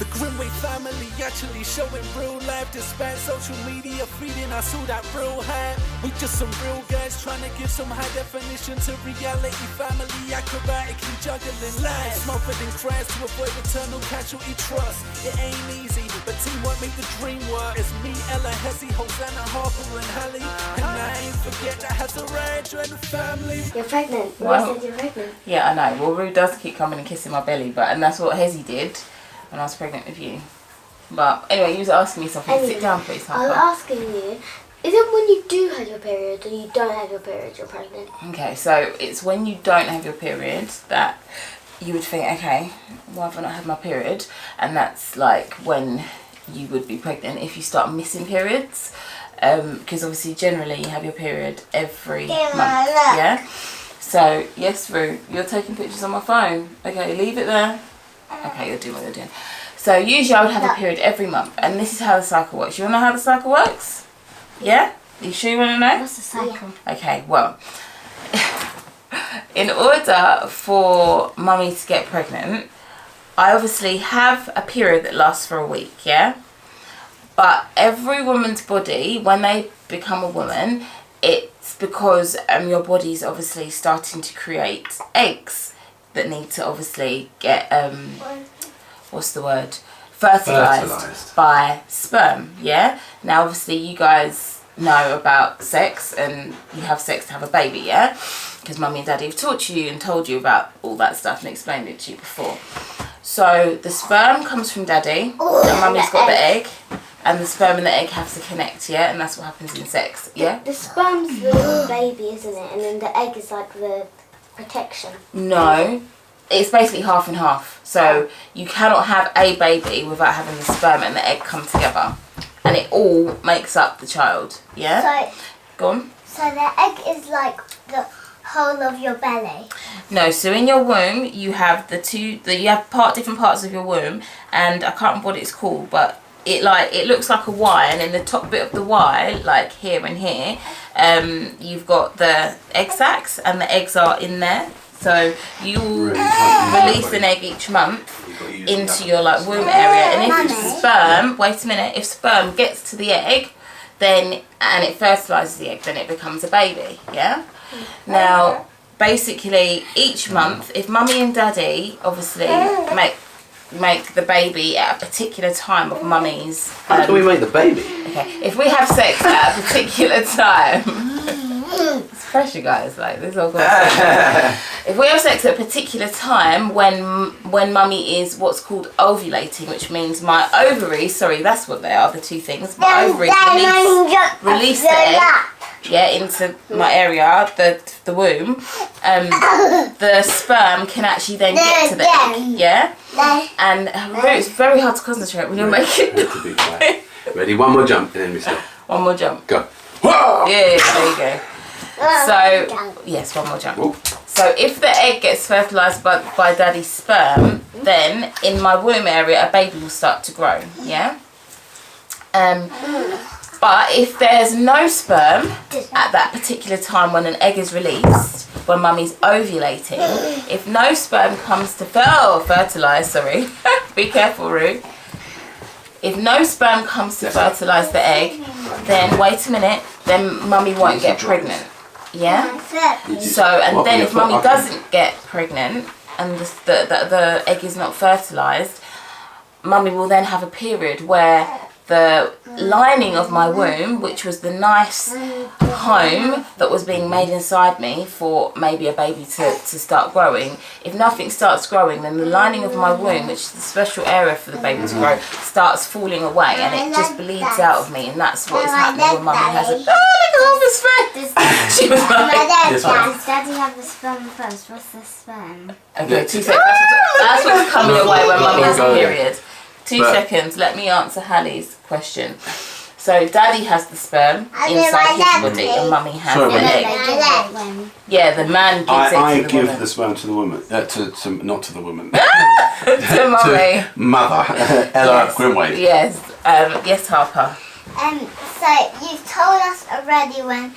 The Grimwade family actually showing real life, despite social media feeding us all that real hype. We just some real guys trying to give some high definition to reality. Family acrobatically juggling life, smothered in cracks to avoid eternal casualty trust. It ain't easy, but teamwork make the dream work. It's me, Ella, Hezzy, Hosanna, Harper and Hallie, and I ain't forget that has a rage and family. You're pregnant. Well, Rue said you're pregnant. Yeah, I know. Well, Rue does keep coming and kissing my belly, and that's what Hezzy did when I was pregnant with you. But anyway, you was asking me something. Anyway, Sit down, please. I was asking you, is it when you do have your period or you don't have your period you're pregnant? Okay, so it's when you don't have your period that you would think, okay, why have I not had my period? And that's like when you would be pregnant if you start missing periods. Because obviously generally you have your period every month, yeah? So, yes, Rue, you're taking pictures on my phone. Okay, leave it there. Okay, you're doing what you're doing. So usually I would have a period every month, and this is how the cycle works. You want to know how the cycle works? Yeah? You sure you want to know? What's the cycle? Okay, well, in order for mummy to get pregnant, I obviously have a period that lasts for a week, yeah? But every woman's body, when they become a woman, it's because your body's obviously starting to create eggs that need to obviously get what's the word, fertilized by sperm. Yeah, now obviously you guys know about sex and you have sex to have a baby, yeah, because mummy and daddy have taught you and told you about all that stuff and explained it to you before. So the sperm comes from daddy and mummy's got the egg, and the sperm and the egg have to connect, yeah, and that's what happens in sex, yeah. The sperm's the baby, isn't it? And then the egg is like the protection. No, it's basically half and half. So you cannot have a baby without having the sperm and the egg come together, and it all makes up the child. Yeah. So go on. So the egg is like the whole of your belly. No, so in your womb you have you have different parts of your womb, and I can't remember what it's called, but it looks like a Y, and in the top bit of the Y, like here and here, you've got the egg sacs, and the eggs are in there. So you release an egg each month into your like womb area, and if sperm, wait a minute, if sperm gets to the egg, then and it fertilizes the egg, then it becomes a baby. Yeah. Now, basically, each month, if mummy and daddy obviously make the baby at a particular time of mummy's. How do we make the baby? Okay, if we have sex at a particular time, it's pressure, guys. Like this all goes. If we have sex at a particular time when mummy is what's called ovulating, which means my ovaries. Sorry, that's what they are. The two things. My ovaries release the egg. Yeah, into my area, the womb, the sperm can actually then get to the egg, yeah? And it's very hard to concentrate when you're making it. Ready, one more jump and then we stop. One more jump. Go. Yeah, there you go. So, yes, one more jump. Whoa. So if the egg gets fertilized by daddy's sperm, then in my womb area a baby will start to grow, yeah? But if there's no sperm at that particular time when an egg is released, when mummy's ovulating, if no sperm comes to fertilise, sorry, be careful, Rue. If no sperm comes to fertilise the egg, then wait a minute, then mummy won't get pregnant. Yeah? So, and then if mummy doesn't get pregnant and the egg is not fertilised, mummy will then have a period where the lining of my womb, which was the nice home that was being made inside me for maybe a baby to start growing, if nothing starts growing, then the lining of my womb, which is the special area for the baby to grow, starts falling away, and it just bleeds out of me, and that's what is happening when mummy has a... Oh, look at all the sperm! She was like... Does daddy have the sperm first? What's the sperm? Okay, 2 seconds. That's what's coming away when mummy has a period. 2 seconds, let me answer Hallie's question. So daddy has the sperm inside his body and mummy has the egg. Yeah, the man gives it to the woman. I give the sperm to the woman, not to the woman. To mummy. To mother, Ella Grimwade. Yes, yes Harper. So you've told us already when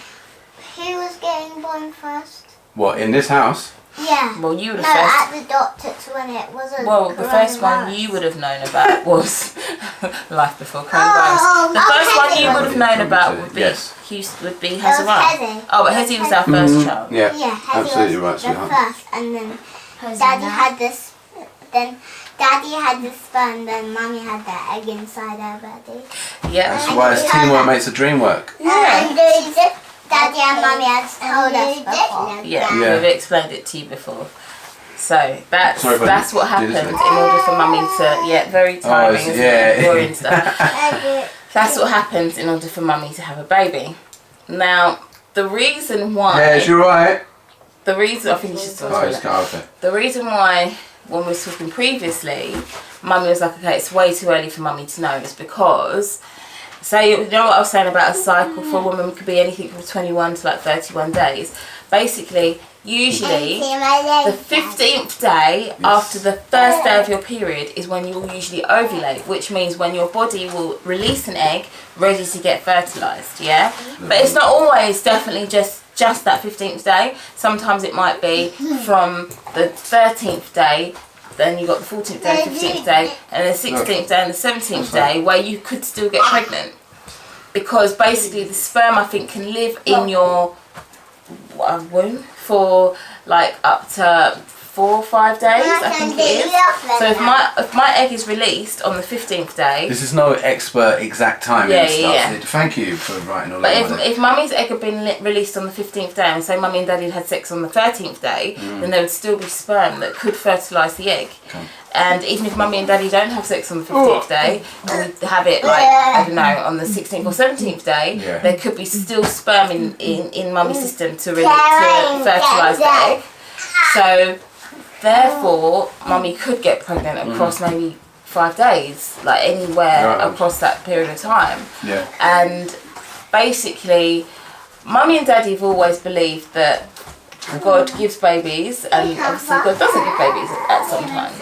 who was getting born first? What, in this house? Yeah. Well, you would No, have at the doctor's when it wasn't. Well, the first one you would have known about was Life Before Coronavirus. The first one you would have known about would be would be Hezzy. Oh, but Hezzy was our first child. Yeah, Yeah, Hezzy absolutely was right, the sweetheart. first, and then Daddy had this. Then Daddy had the sperm, then Mummy had the egg inside her body. Yeah. That's why it's teamwork makes the dream work. And Daddy and Mummy had told us before. Yeah, we've explained it to you before. So that's Sorry, buddy. that's what happened in order for Mummy to very tiring, isn't it? Boring stuff. That's what happens in order for Mummy to have a baby. Now the reason why. Yes, you're right. The reason I think you should talk Okay. The reason why when we were talking previously, Mummy was like, okay, it's way too early for Mummy to know, is because. So you know what I was saying about a cycle for a woman could be anything from 21 to like 31 days. Basically, usually the 15th day after the first day of your period is when you will usually ovulate, which means when your body will release an egg ready to get fertilized, yeah? But it's not always definitely just that 15th day. Sometimes it might be from the 13th day. Then you got the 14th day, 15th day, and the 16th day and the 17th day where you could still get pregnant. Because basically the sperm, I think, can live in your womb for like up to 4 or 5 days, I think it is. So if my egg is released on the 15th day... This is no expert exact timing and stuff. Yeah. Thank you for writing all that. that. But if Mummy's egg had been released on the 15th day, and say Mummy and Daddy had sex on the 13th day, then there would still be sperm that could fertilise the egg. Okay. And even if Mummy and Daddy don't have sex on the 15th day, and we have it like, I don't know, on the 16th or 17th day, there could be still sperm in Mummy's system to fertilise the egg. So... Therefore, Mummy could get pregnant across maybe 5 days, like anywhere across that period of time. Yeah. And basically, Mummy and Daddy have always believed that God gives babies, and obviously God doesn't give babies at sometimes.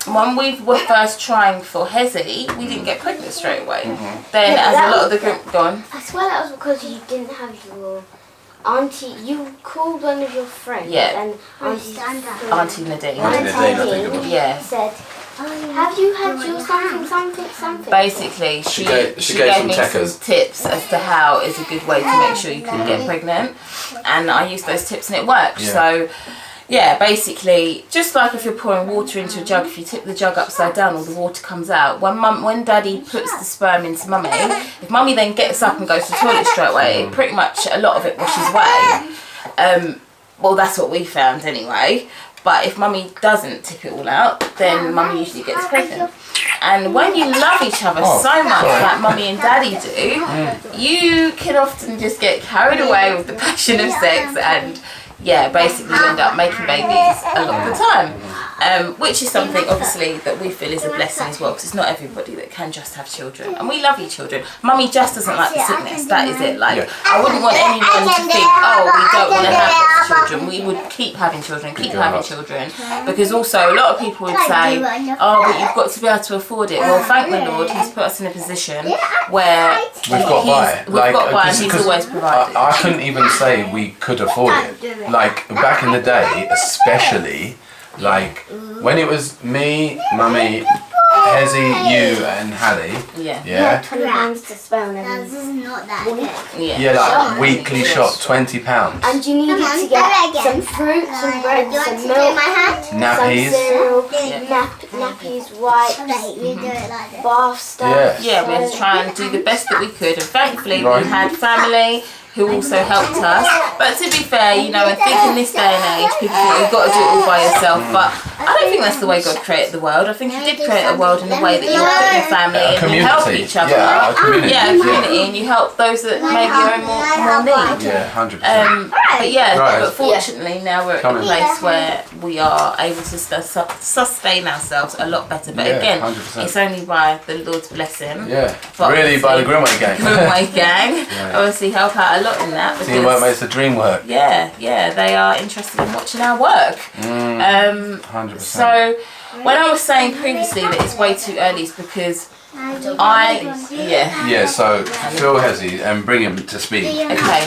When we were first trying for Hezzy, we didn't get pregnant straight away. Then, as a lot of the group gone. I swear that was because you didn't have your auntie. You called one of your friends. Yeah. And Auntie Nadine. Yeah. Said, have you had your something? Basically, she gave me some tips as to how is a good way to make sure you can get pregnant, and I used those tips and it worked. Yeah. So. Yeah, basically, just like if you're pouring water into a jug, if you tip the jug upside down, all the water comes out. When Daddy puts the sperm into Mummy, if Mummy then gets up and goes to the toilet straight away, pretty much a lot of it washes away. Well, that's what we found anyway. But if Mummy doesn't tip it all out, then Mummy usually gets pregnant. And when you love each other so much, like Mummy and Daddy do, you can often just get carried away with the passion of sex and... yeah, basically you end up making babies a lot of the time, which is something obviously that we feel is a blessing as well, because it's not everybody that can just have children, and we love your children. Mummy just doesn't like the sickness, that is it. Like, I wouldn't want anyone to think, oh, we don't want to have children. We would keep having children, because also a lot of people would say, oh, but you've got to be able to afford it. Well, thank the Lord, He's put us in a position where we've got by and He's always provided. I couldn't even say we could afford it. Like, back in the day, especially, like, when it was me, Mummy, Hezzy, you and Hallie. Yeah. £20 to spare This is not that good. Yeah, like weekly shot, £20. And you needed to get some fruit, some bread, some milk, nappies, some cereal, nappies, wipes, bath stuff. Yeah, we had to try and do the best that we could, and thankfully we had family who also helped us. But to be fair, you know, I think in this day and age, people think you've got to do it all by yourself. But I don't think that's the way God created the world. I think He did create a world in a way that you put your family and you help each other. Yeah, a community, and you help those that maybe are in more need. Yeah, 100%. But yeah, but fortunately now we're at a place where we are able to sustain ourselves a lot better. But again, 100%. It's only by the Lord's blessing. Yeah, really by the Grimwade Gang. Grimwade Gang obviously help out a lot in that. Teamwork makes the dream work. Yeah, they are interested in watching our work. 100%. So when I was saying previously that it's way too early, it's because so fill Hezzy and bring him to speed. Okay,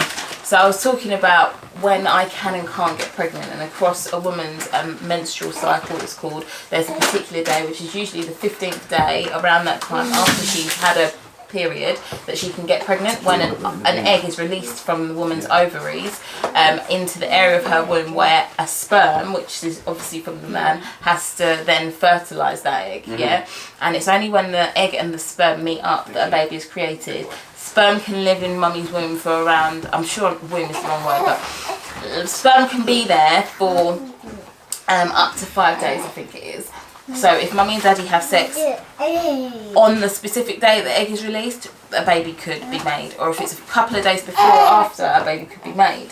So I was talking about when I can and can't get pregnant, and across a woman's menstrual cycle, it's called, there's a particular day, which is usually the 15th day, around that time after she's had a period, that she can get pregnant, when an egg is released from the woman's ovaries into the area of her womb where a sperm, which is obviously from the man, has to then fertilize that egg. Yeah, and it's only when the egg and the sperm meet up that a baby is created. Sperm can live in mummy's womb for around, I'm sure womb is the wrong word, but sperm can be there for up to 5 days, I think it is. So if mummy and daddy have sex on the specific day the egg is released, a baby could be made. Or if it's a couple of days before or after, a baby could be made.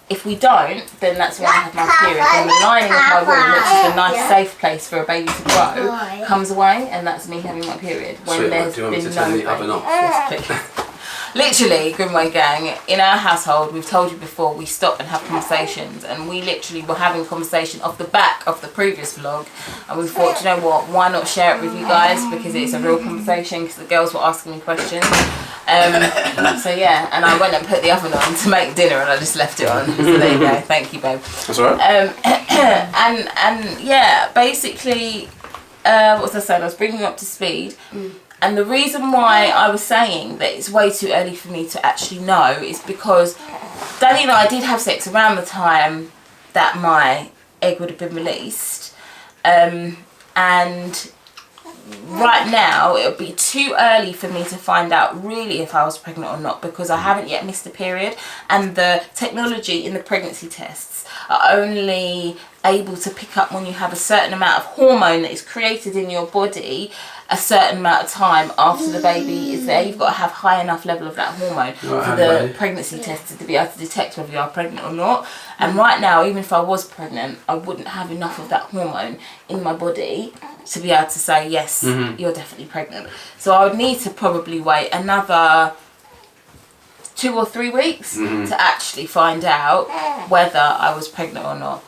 If we don't, then that's when I have my period. When the lining of my womb, which is a nice safe place for a baby to grow, comes away, and that's me having my period. When Sweet, there's do you want me been to turn no the oven baby. off? Yes, please. Literally, Grimwade Gang, in our household, we've told you before, we stop and have conversations, and we literally were having a conversation off the back of the previous vlog, and we thought, you know what, why not share it with you guys, because it's a real conversation, because the girls were asking me questions. So yeah, and I went and put the oven on to make dinner, and I just left it on. So there you go. Thank you, babe. That's all right. And yeah, basically, what was I saying? I was bringing you up to speed. And the reason why I was saying that it's way too early for me to actually know is because Daddy and I did have sex around the time that my egg would have been released. And right now it would be too early for me to find out really if I was pregnant or not, because I haven't yet missed a period, and the technology in the pregnancy tests are only able to pick up when you have a certain amount of hormone that is created in your body a certain amount of time after the baby is there. You've got to have high enough level of that hormone for the pregnancy test to be able to detect whether you are pregnant or not. And right now, even if I was pregnant, I wouldn't have enough of that hormone in my body to be able to say, yes, you're definitely pregnant. So I would need to probably wait another 2 or 3 weeks to actually find out whether I was pregnant or not.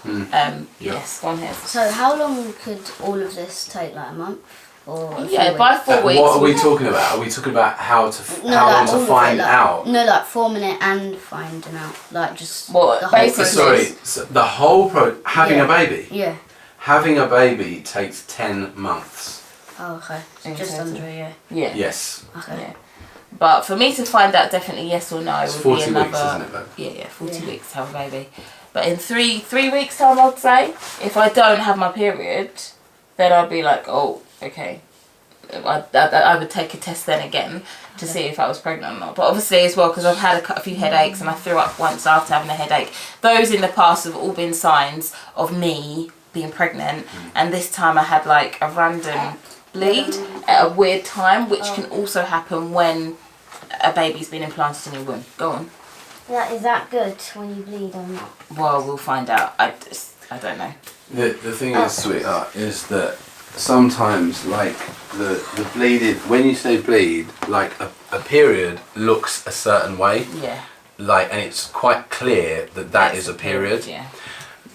Yes, go on here. So how long could all of this take, like a month? Or Yeah, by 4 weeks. What are we talking about? Are we talking about how to find out? No, like forming it and finding out, like just What, the whole basically? process. Sorry, so the whole having a baby. Yeah. Having a baby takes 10 months. Oh, okay. So In just total. under a year. Yeah. Yes. Okay. Yeah. But for me to find out definitely yes or no It's would 40 be another. weeks, isn't it, babe? Yeah, 40 weeks to have a baby. But in three weeks time, I'd say, if I don't have my period, then I'd be like, oh, okay. I would take a test then again to see if I was pregnant or not. But obviously as well, because I've had a few headaches and I threw up once after having a headache. Those in the past have all been signs of me being pregnant. And this time I had like a random bleed at a weird time, which can also happen when a baby's been implanted in your womb. Go on. Is that good when you bleed or not? Well, we'll find out. I don't know. The thing is, sweetheart, is that sometimes, like, the bleeding, when you say bleed, like a period looks a certain way. Yeah. Like, and it's quite clear that that is a period. Yeah.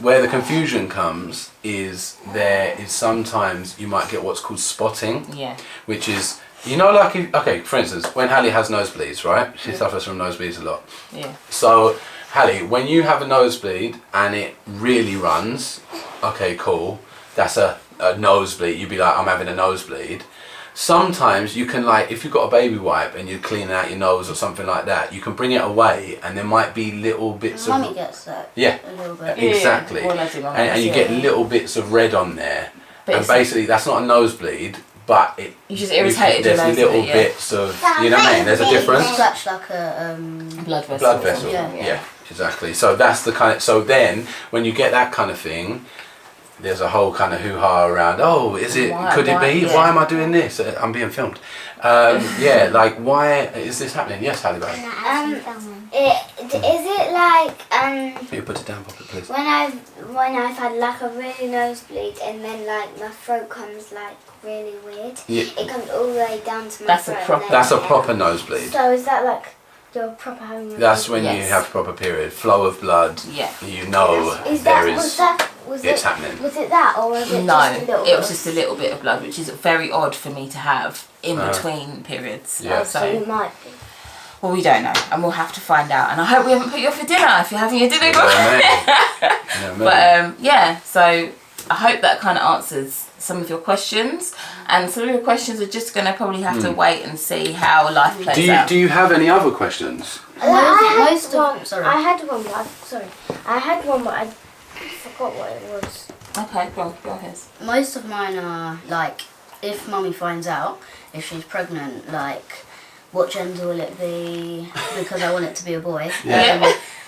Where the confusion comes is there is sometimes you might get what's called spotting. Yeah. Which is, you know, like, okay, for instance, when Hallie has nosebleeds, right? She suffers from nosebleeds a lot. Yeah. So, Hallie, when you have a nosebleed and it really runs, okay, cool, that's a nosebleed. You'd be like, I'm having a nosebleed. Sometimes you can, like, if you've got a baby wipe and you're cleaning out your nose or something like that, you can bring it away and there might be little bits of... Mummy gets that. Yeah, A little bit. exactly. Yeah. Well, that's it, and you get little bits of red on there. But And basically, that's not a nosebleed, but it... You just irritated your There's nose a little bit, yeah. bits of... You know what I mean? There's a difference. Scratch like a Blood vessel. Blood vessel. Yeah. Yeah, exactly. So that's the kind of... So then, when you get that kind of thing, there's a whole kind of hoo-ha around, oh, is it... Could it be? Yeah. Why am I doing this? I'm being filmed. Yeah, like, why is this happening? Yes, Halle Berry. Is it like You put it down, Pop it, please. when I've had like a really nosebleed and then like my throat comes like really weird. Yeah. It comes all the way down to my That's a throat. proper- and then- That's a proper nosebleed. So is that like you're proper having a That's when you Yes. have proper period. Flow of blood. Yeah. You know Is there that is... it's happening. Was it that or was it No, just a little it was bit? just a little bit of blood, which is very odd for me to have in between periods. Yeah. So you might be. Well, we don't know, and we'll have to find out. And I hope we haven't put you off for dinner if you're having your dinner. But yeah, so I hope that kind of answers some of your questions. And some of your questions are just going to probably have to wait and see how life plays out. Do you have any other questions? I had one, but I forgot what it was. Okay, go ahead. Most of mine are like, if mummy finds out if she's pregnant, like, what gender will it be? Because I want it to be a boy.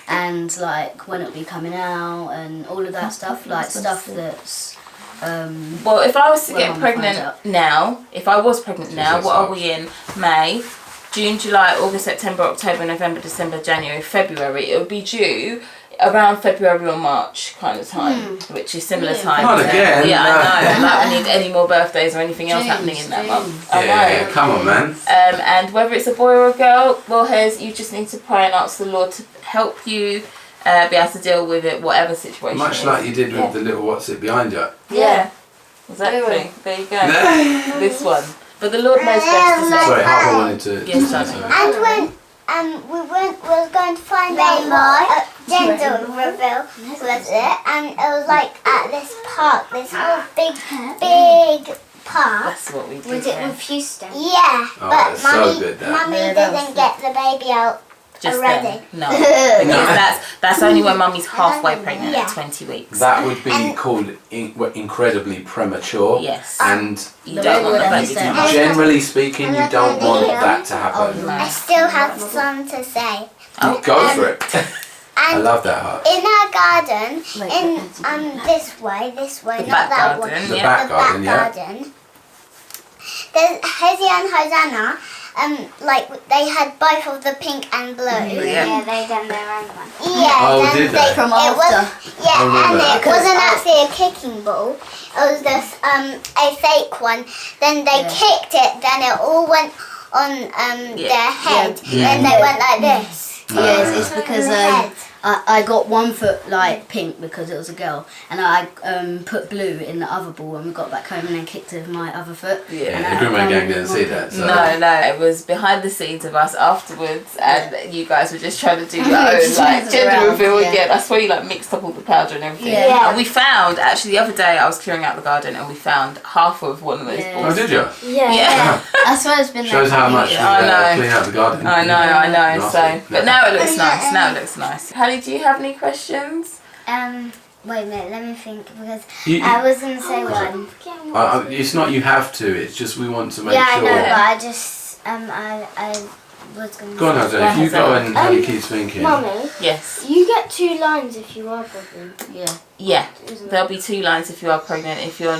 And like, when it'll be coming out and all of that stuff, like stuff that's. Well, if I was to get pregnant now, what are we in? May, June, July, August, September, October, November, December, January, February. It would be due around February or March kind of time, which is similar time. Not again. Yeah, I know. Like, we need any more birthdays or anything else happening in that month. Yeah, come on, man. And whether it's a boy or a girl, well, Hez, you just need to pray and ask the Lord to help you be able to deal with it, whatever situation. Much like you did with the little what's it behind you. Yeah, exactly. There you go. This one. But the Lord knows best, isn't it? Sorry, Harper wanted to. Yes, darling. And when we was going to find out what gender reveal was it, and it was like at this park, this whole big park. That's what we did. Was it with Houston? Yeah, but it's so good, that. mummy didn't get the baby out Just already. then. No, because that's only when mummy's halfway pregnant at 20 weeks. That would be called incredibly premature. Yes. And You don't want the baby to happen. generally speaking, you don't want that to happen. I still have some to say. Go for it. I love that, Heart. In our garden, in this way, not that one. garden, The yeah. back The back garden, yeah. garden. There's Hezzy and Hosanna. Like they had both of the pink and blue. Yeah, they done their own one. Yeah, Oh, then did they? From it after. yeah, and that. it wasn't actually a kicking ball. It was just a fake one. Then they kicked it. Then it all went on their head. Then they went like this. Yes, it's because Head. I got one foot like pink because it was a girl, and I put blue in the other ball, and we got back home and then kicked it with my other foot. Yeah, the Grimwade Gang didn't see that. So. No, it was behind the scenes of us afterwards, and you guys were just trying to do your own like gender reveal again. I swear you like mixed up all the powder and everything. Yeah. And we found actually the other day I was clearing out the garden and we found half of one of those Yeah. balls. Oh, did you? Yeah. I swear it's been Shows how much you I know. clean out the garden. I know. Nasty. So, but now it looks nice. Hallie, do you have any questions? Wait a minute, let me think, because You- I was going to say one. It's not you have to, it's just we want to make Yeah, I sure. know, but I just, I was going to Go on, Jose, if you go and Hallie keeps thinking. Mummy, Yes. you get 2 lines if you are pregnant. Yeah. There'll be 2 lines if you are pregnant. If you're,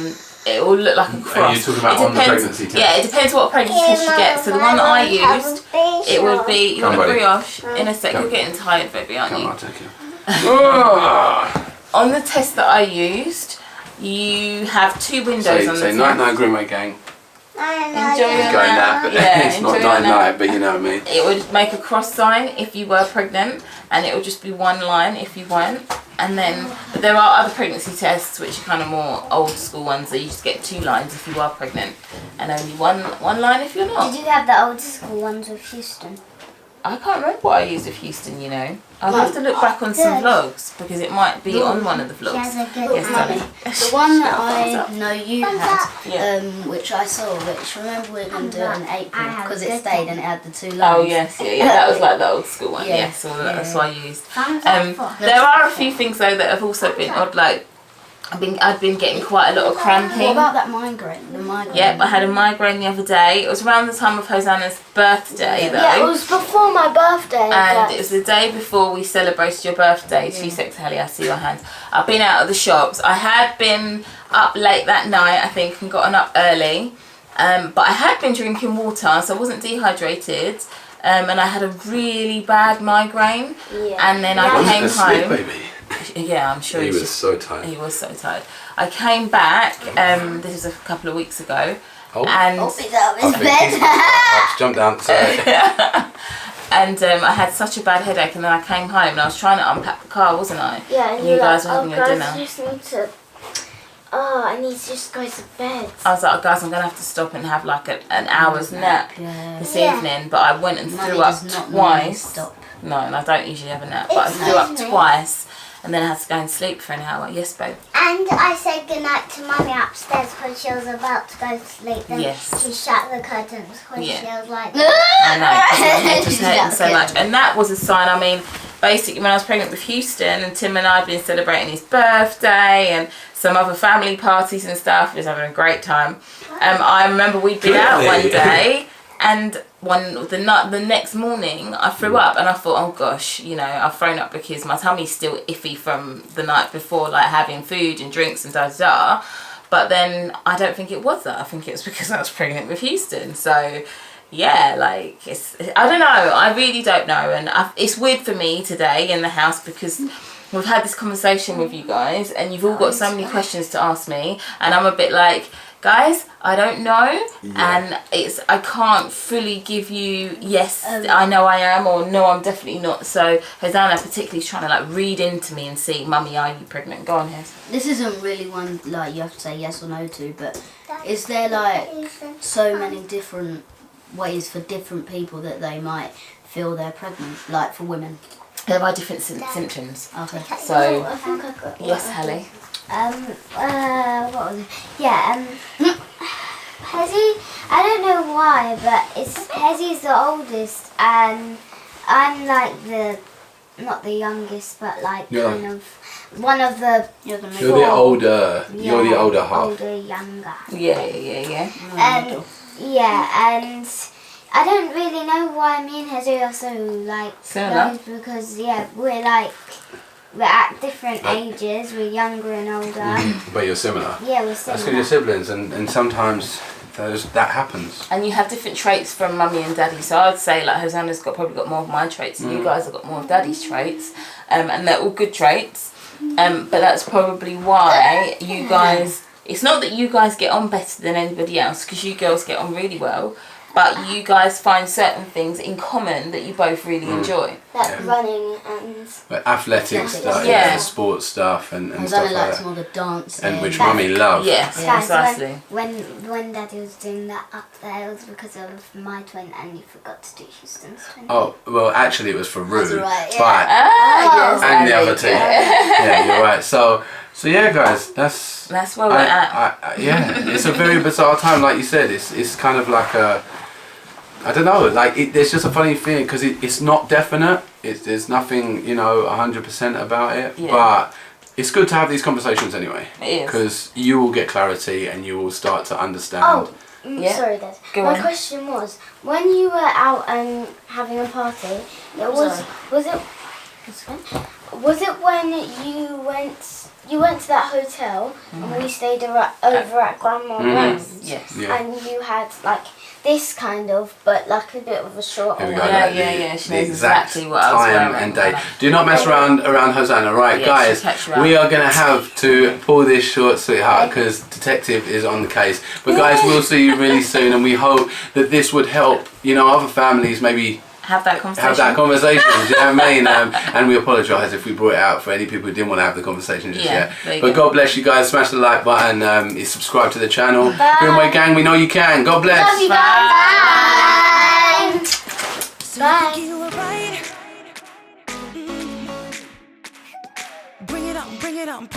it will look like a cross. Are you talking about on the pregnancy test? Yeah, it depends what pregnancy test you get. So the one that I used, it would be. You want a brioche? In a sec, you're getting tired, baby, aren't Come you? on, take it. On the test that I used, you have 2 windows on the Say test. night night Grimwade Gang. Enjoy It's your going nap. nap, but Yeah, it's not enjoy your night nap. night, but you know what I mean. It would make a cross sign if you were pregnant, and it would just be 1 line if you weren't. And then, but there are other pregnancy tests which are kind of more old school ones that you just get 2 lines if you are pregnant, and only one line if you're not. Did you have the old school ones with Houston? I can't remember what I used with Houston, you know. I'll have to look back on some vlogs because it might be on one of the vlogs. Yes, darling. The one that I know you had, Yeah. which I saw, which remember we were going to do it in April because it stayed and it had the 2 lines. Oh yes, yeah, that was like the old school one. Yeah. Yes, so that's what I used. There are a few things though that have also been odd, like I've been getting quite a lot of What cramping. about that migraine? The migraine. Yep, I had a migraine the other day. It was around the time of Hosanna's birthday though. Yeah, it was before my birthday. And it was the day before we celebrated your birthday. 2 seconds, Hallie, I see your hand. I've been out of the shops. I had been up late that night, I think, and gotten up early. But I had been drinking water, so I wasn't dehydrated. And I had a really bad migraine. Yeah. And then I Wasn't came asleep, home. baby. Yeah, I'm sure He he's was just, so tired. he was so tired. I came back, this was a couple of weeks ago. Oh. And He's out of I his think bed. he's jump down. Sorry. and I had such a bad headache, and then I came home and I was trying to unpack the car, wasn't I? Yeah, And you guys were having your dinner. Just need to oh, I need to just go to bed. I was like, guys, I'm going to have to stop and have like an hour's nap this evening. But I went and threw up twice. No, and I don't usually have a nap, but I threw up twice. And then I had to go and sleep for an hour. Yes, babe? And I said goodnight to Mummy upstairs because she was about to go to sleep. Then she shut the curtains because she was like... I know, because my head was hurting so much. And that was a sign. I mean, basically when I was pregnant with Houston and Tim and I had been celebrating his birthday and some other family parties and stuff, he was having a great time. I remember we'd been out one day and the next morning I threw up and I thought, oh gosh, you know, I've thrown up because my tummy's still iffy from the night before, like having food and drinks and da-da-da. But then I don't think it was that. I think it was because I was pregnant with Houston. So yeah, like, I don't know. I really don't know. And it's weird for me today in the house because we've had this conversation with you guys and you've all got so many questions to ask me. And I'm a bit like, guys, I don't know. And I can't fully give you, yes, I know I am, or no, I'm definitely not. So Hosanna particularly is trying to like read into me and see, Mummy, are you pregnant? Go on, Hez. This isn't really one like you have to say yes or no to, but is there like so many different ways for different people that they might feel they're pregnant, like for women? There are different symptoms. Okay. So, I think I got yes, Hallie. What was it? Yeah, Hezzy, I don't know why, but Hezzy's the oldest, and I'm like not the youngest, but like kind of one of the. You're the older. Yeah, you're the older half. Older, younger. Yeah. And I don't really know why me and Hezzy are so like similar, because we're at different ages. We're younger and older. But you're similar. Yeah, we're That's because similar. you're siblings, and sometimes that happens. And you have different traits from Mummy and Daddy. So I'd say like Hosanna's probably got more of my traits, and you guys have got more of Daddy's traits, and they're all good traits. But that's probably why you guys. It's not that you guys get on better than anybody else, because you girls get on really well. But you guys find certain things in common that you both really enjoy. Like running and... Like athletic stuff, the sports stuff and stuff like likes that. more the dancing. And which Mummy loves. Yes, precisely. When Daddy was doing that up there, it was because of my twin and you forgot to do Houston's twin. Oh, well, actually it was for Rue. That's right, But... yes, and the other two. Yeah, you're right. So yeah, guys, that's where we're at. Yeah, it's a very bizarre time, like you said. It's kind of like a... I don't know, like there's just a funny feeling because it's not definite. There's nothing, 100% about it. Yeah. But it's good to have these conversations anyway. It is. Because you will get clarity and you will start to understand. Oh, sorry, Dad. My question was, when you were out and having a party, was it when you went to that hotel and we stayed over at Grandma Rose? Yes. Yeah. And you had like this kind of, but like a bit of a shorter one. Yeah. She knows exactly what I was time wearing. and day. Do not mess around Hosanna, right, guys? We are gonna have to pull this short, sweetheart, because Detective is on the case. But guys, we'll see you really soon, and we hope that this would help. Other families maybe. Have that conversation. Do you know what I mean? And we apologise if we brought it out for any people who didn't want to have the conversation just yet. But God bless you guys. Smash the like button. Subscribe to the channel. Grimwade Gang, we know you can. God bless. Love you guys. Bye. Bring it on,